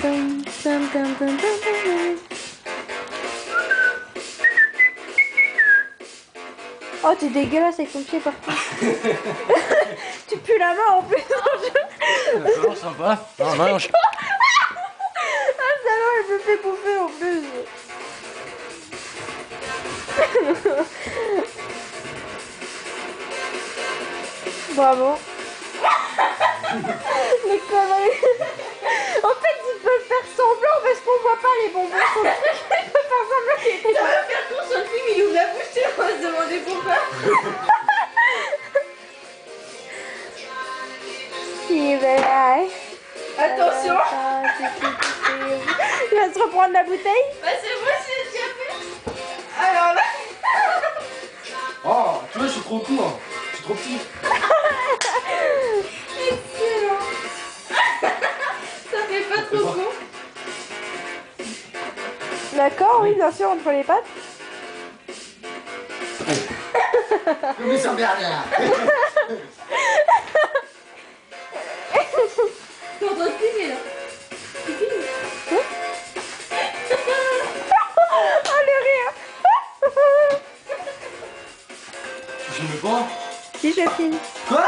Tum, tum, tum, tum, tum, tum. Oh, t'es dégueulasse avec ton pied partout. Tu pues la main en plus. D'accord, sympa. Non, non, je... Ah, ça va, elle me fait bouffer en plus. Bravo. Les conneries. En fait, ils peuvent faire semblant parce qu'on voit pas les bonbons sur le truc. Ils peuvent faire semblant qu'il était Ça va faire tour sur le film, il ouvre la bouche et on va se demander pourquoi. Attention. Il va se reprendre la bouteille. Bah c'est moi qui l'ai déjà fait. Alors là. Oh, tu vois, je suis trop court. Je suis trop petit. Excellent. Ça fait pas trop con. D'accord, oui, bien sûr, entre les pattes. Mais ça merde là. T'es en train de filmer là. Tu filmes? Oh, le rire. Tu filmes pas? Si, je filme. Quoi?